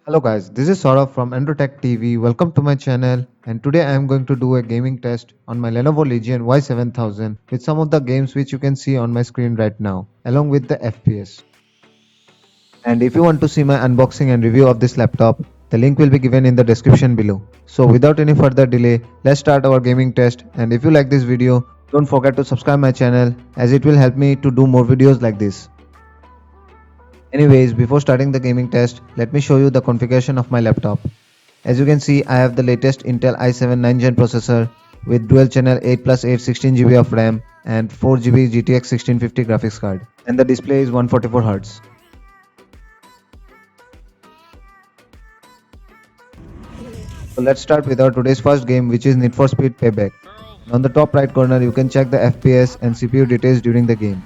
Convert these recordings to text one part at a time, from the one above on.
Hello guys, this is Saurabh from Androtech TV. Welcome to my channel, and today I am going to do a gaming test on my Lenovo Legion Y7000 with some of the games which you can see on my screen right now along with the FPS. And if you want to see my unboxing and review of this laptop, the link will be given in the description below. So without any further delay, let's start our gaming test, and if you like this video, don't forget to subscribe my channel as it will help me to do more videos like this. Anyways, before starting the gaming test, let me show you the configuration of my laptop. As you can see, I have the latest Intel i7 9th Gen processor with dual channel 8 plus 8 16 GB of RAM and 4 GB GTX 1650 graphics card, and the display is 144Hz. So let's start with our today's first game, which is Need for Speed Payback. And on the top right corner you can check the FPS and CPU details during the game.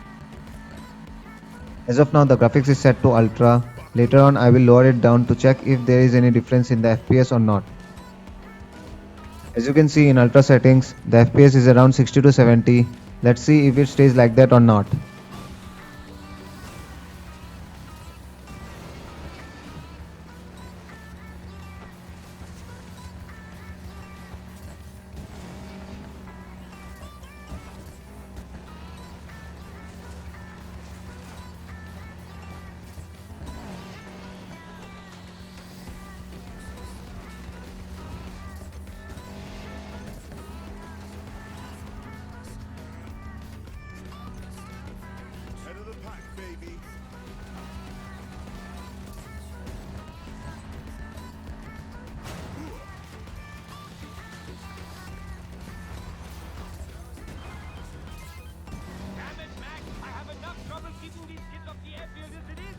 As of now the graphics is set to Ultra. Later on I will lower it down to check if there is any difference in the FPS or not. As you can see in Ultra settings, the FPS is around 60 to 70. Let's see if it stays like that or not. Head of the pack, baby. Damn it, Mac! I have enough trouble keeping these kids off the airfield as it is.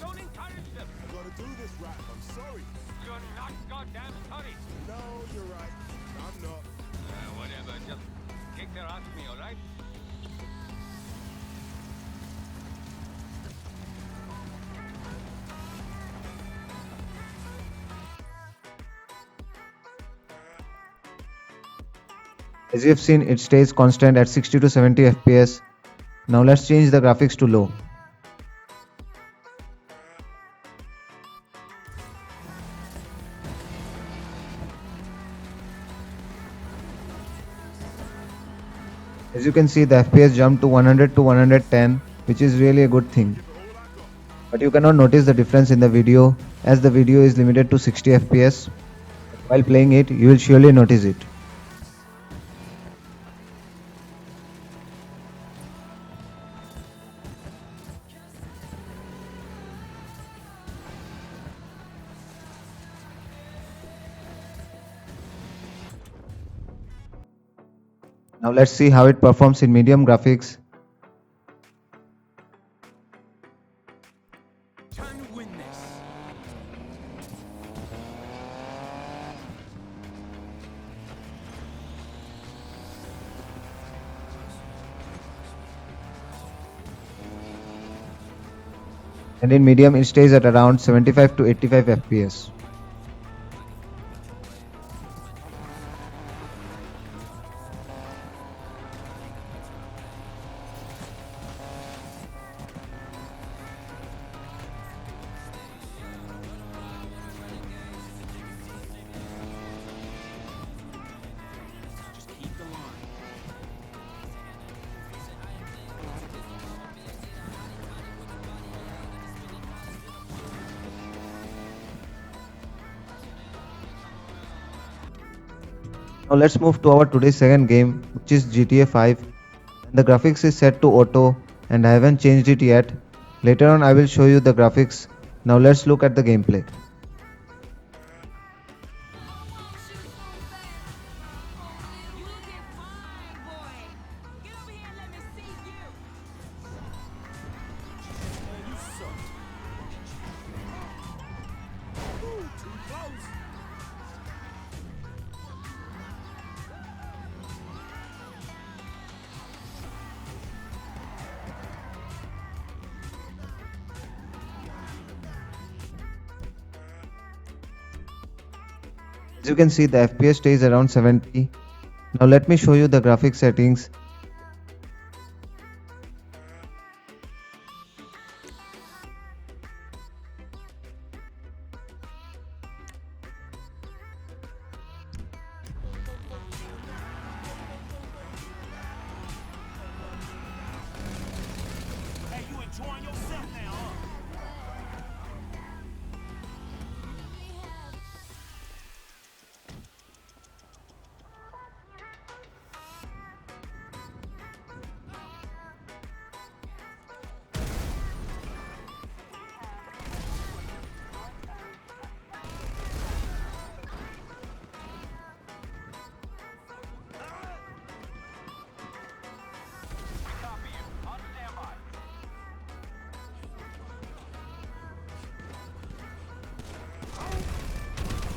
Don't encourage them. I gotta do this rap. I'm sorry. You're not goddamn sorry. No, you're right. I'm not. Whatever. Just kick their ass for me, all right? As you have seen, it stays constant at 60 to 70 FPS. Now let's change the graphics to low. As you can see, the FPS jumped to 100 to 110, which is really a good thing. Give it all I got. But you cannot notice the difference in the video as the video is limited to 60 FPS. While playing it, you will surely notice it. Now let's see how it performs in medium graphics. Time to win this. And in medium it stays at around 75 to 85 FPS. Just keep the line. Now let's move to our today's second game, which is GTA 5. And the graphics is set to auto and I haven't changed it yet. Later on I will show you the graphics. Now let's look at the gameplay. You looking fine, boy. Get over here and let me see you. Man, you suck. Ooh, too close. As you can see, the FPS stays around 70. Now let me show you the graphics settings. Enjoying yourself now, huh? Copy you. On standby.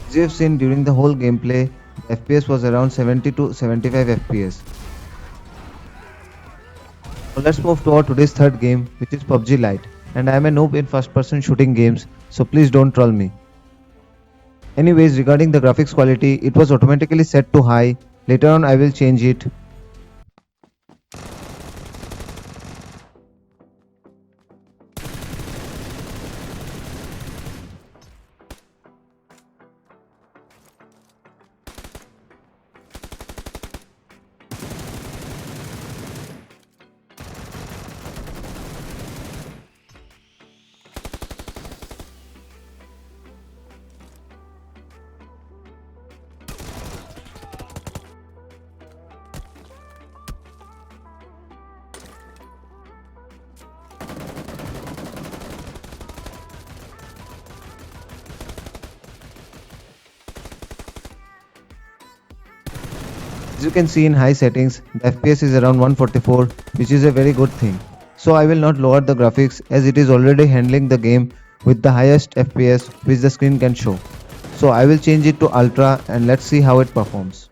As you have seen during the whole gameplay, the FPS was around 70 to 75 FPS. Now let's move to our today's third game, which is PUBG Lite. And I am a noob in first person shooting games, so please don't troll me. Anyways, regarding the graphics quality, it was automatically set to high. Later on I will change it. As you can see in high settings, the FPS is around 144, which is a very good thing. So I will not lower the graphics as it is already handling the game with the highest FPS which the screen can show. So I will change it to Ultra and let's see how it performs.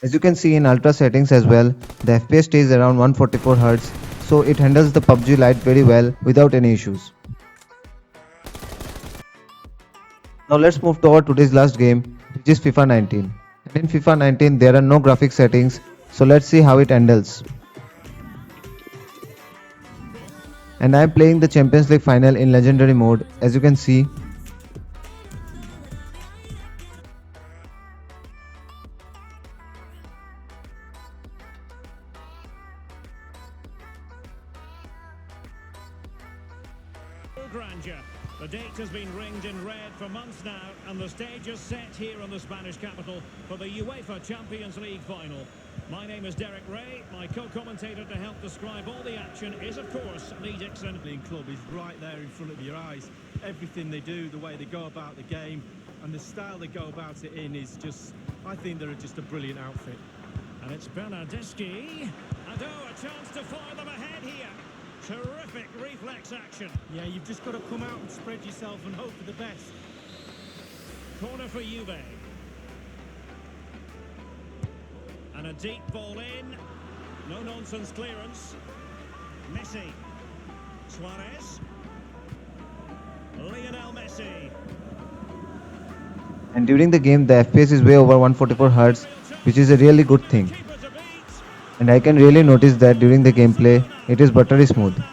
As you can see in Ultra settings as well, the FPS stays around 144Hz, so it handles the PUBG Lite very well without any issues. Now let's move to our today's last game, which is FIFA 19. And in FIFA 19 there are no graphic settings, so let's see how it handles. And I am playing the Champions League final in legendary mode, as you can see. Grandeur. The date has been ringed in red for months now, and the stage is set here in the Spanish capital for the UEFA Champions League final. My name is Derek Ray. My co-commentator to help describe all the action is, of course, Lee Dixon. The club is right there in front of your eyes. Everything they do, the way they go about the game, and the style they go about it in is just, I think they're just a brilliant outfit. And it's Bernardeschi. And oh, a chance to fire them ahead here. Terrific reflex action. Yeah, you've just got to come out and spread yourself and hope for the best. Corner for Juve. And a deep ball in. No nonsense clearance. Messi. Suarez. Lionel Messi. And during the game the FPS is way over 144Hz, which is a really good thing. Keeper to beat. And I can really notice that during the gameplay it is buttery smooth. Out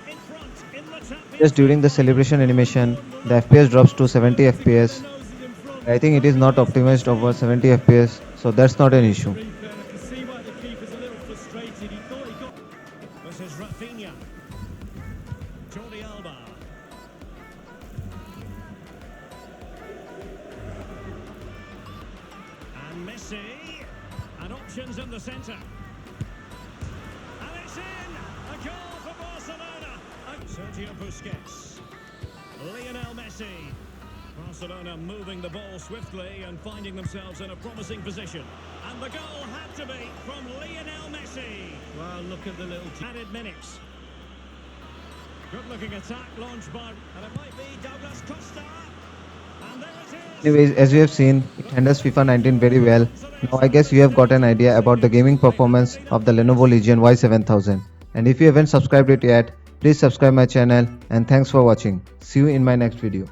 in front in the Champions Just during the celebration animation, the FPS drops to 70 FPS. I think it is not optimized over 70 FPS, so that's not an issue. I can see why options in the centre. And it's in! A goal for Barcelona! And Sergio Busquets. Lionel Messi. Barcelona moving the ball swiftly and finding themselves in a promising position. And the goal had to be from Lionel Messi. Well, look at the little... Added minutes. Good-looking attack launched by... And it might be Douglas Costa. And there it is. Anyways, as you have seen, it handles FIFA 19 very well. Now I guess you have got an idea about the gaming performance of the Lenovo Legion Y7000. And if you haven't subscribed it yet, please subscribe my channel and thanks for watching. See you in my next video.